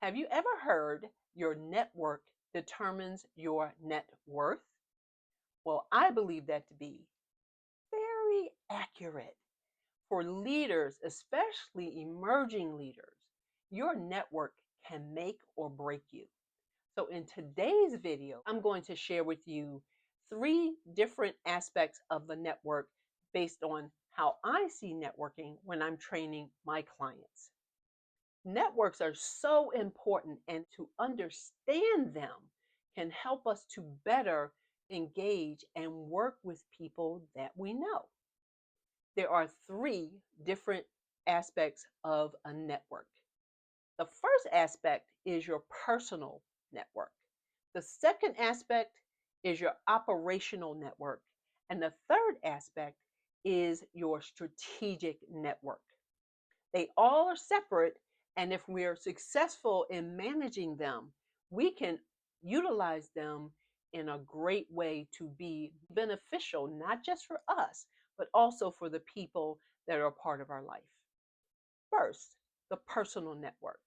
Have you ever heard your network determines your net worth? Well, I believe that to be very accurate. For leaders, especially emerging leaders, your network can make or break you. So, in today's video, I'm going to share with you three different aspects of the network based on how I see networking when I'm training my clients. Networks are so important, and to understand them can help us to better engage and work with people that we know. There are three different aspects of a network. The first aspect is your personal network. The second aspect is your operational network. And the third aspect is your strategic network. They all are separate, and if we are successful in managing them, we can utilize them in a great way to be beneficial, not just for us, but also for the people that are a part of our life. First, the personal network.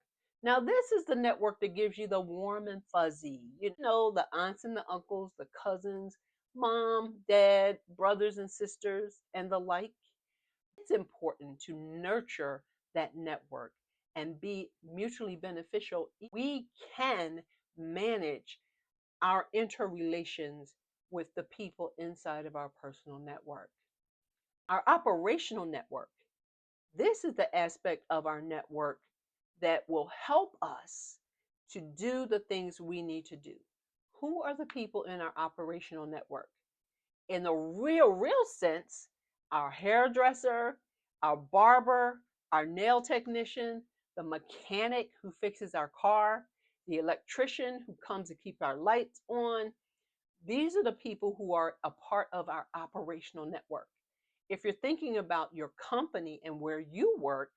Now, this is the network that gives you the warm and fuzzy, the aunts and the uncles, the cousins, mom, dad, brothers and sisters, and the like. It's important to nurture that network and be mutually beneficial. We can manage our interrelations with the people inside of our personal network. Our operational network. This is the aspect of our network that will help us to do the things we need to do. Who are the people in our operational network? In the real sense, our hairdresser, our barber, our nail technician, the mechanic who fixes our car, the electrician who comes to keep our lights on. These are the people who are a part of our operational network. If you're thinking about your company and where you work,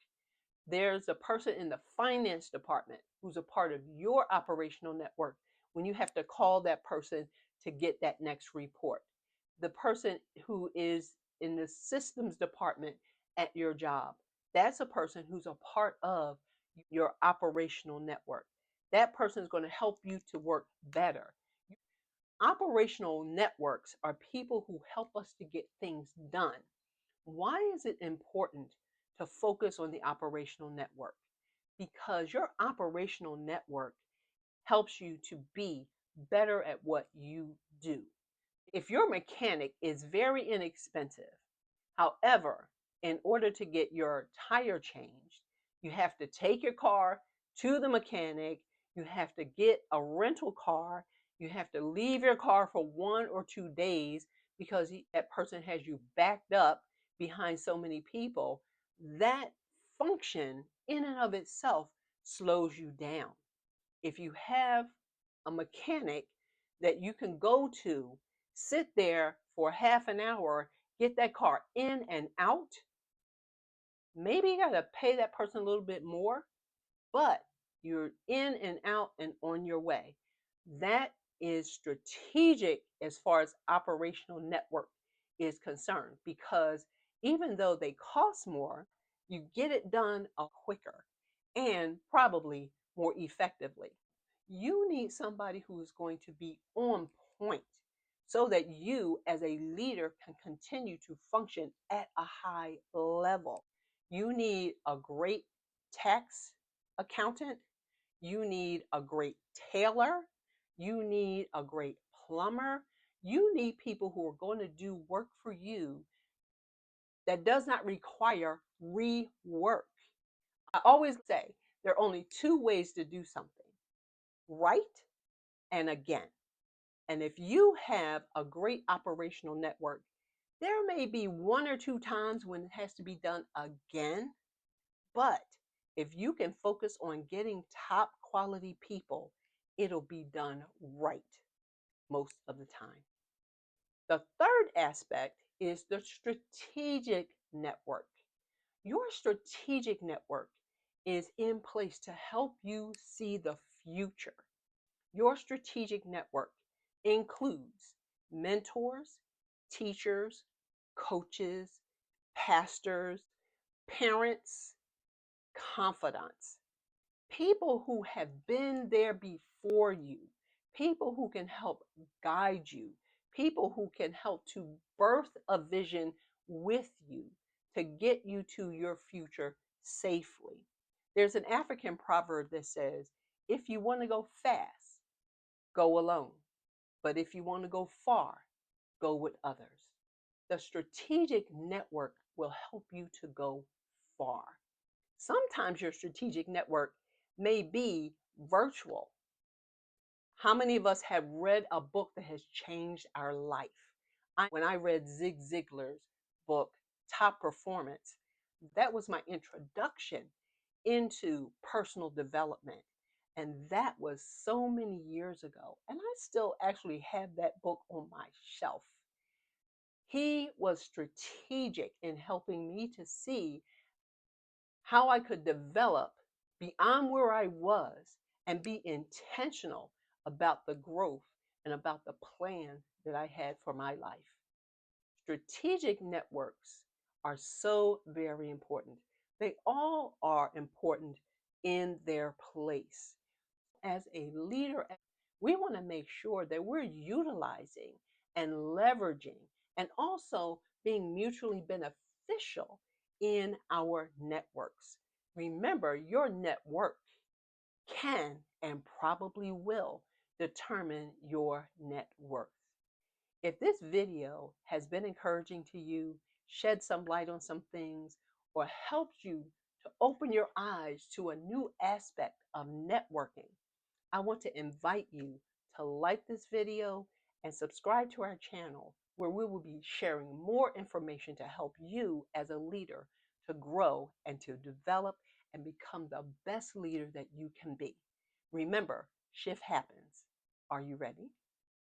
there's a person in the finance department who's a part of your operational network when you have to call that person to get that next report. The person who is in the systems department at your job, that's a person who's a part of your operational network. That person is going to help you to work better. Operational networks are people who help us to get things done. Why is it important to focus on the operational network? Because your operational network helps you to be better at what you do. If your mechanic is very inexpensive, however, in order to get your tire changed, you have to take your car to the mechanic, you have to get a rental car, you have to leave your car for 1 or 2 days because that person has you backed up behind so many people. That function in and of itself slows you down. If you have a mechanic that you can go to, sit there for half an hour, get that car in and out, maybe you got to pay that person a little bit more, but you're in and out and on your way. That is strategic as far as operational network is concerned, because even though they cost more, you get it done quicker and probably more effectively. You need somebody who is going to be on point so that you as a leader can continue to function at a high level. You need a great tax accountant. You need a great tailor. You need a great plumber. You need people who are going to do work for you that does not require rework. I always say there are only two ways to do something: right and again. And if you have a great operational network, there may be 1 or 2 times when it has to be done again, but if you can focus on getting top quality people, it'll be done right most of the time. The third aspect is the strategic network. Your strategic network is in place to help you see the future. Your strategic network includes mentors, teachers, coaches, pastors, parents, confidants. People who have been there before you, people who can help guide you, people who can help to birth a vision with you to get you to your future safely. There's an African proverb that says, if you want to go fast, go alone. But if you want to go far, go with others. The strategic network will help you to go far. Sometimes your strategic network may be virtual. How many of us have read a book that has changed our life? When I read Zig Ziglar's book, Top Performance, that was my introduction into personal development. And that was so many years ago. And I still actually have that book on my shelf. He was strategic in helping me to see how I could develop beyond where I was and be intentional about the growth and about the plan that I had for my life. Strategic networks are so very important. They all are important in their place. As a leader, we want to make sure that we're utilizing and leveraging and also being mutually beneficial in our networks. Remember, your network can and probably will determine your net worth. If this video has been encouraging to you, shed some light on some things, or helped you to open your eyes to a new aspect of networking, I want to invite you to like this video and subscribe to our channel where we will be sharing more information to help you as a leader to grow and to develop and become the best leader that you can be. Remember, shift happens. Are you ready?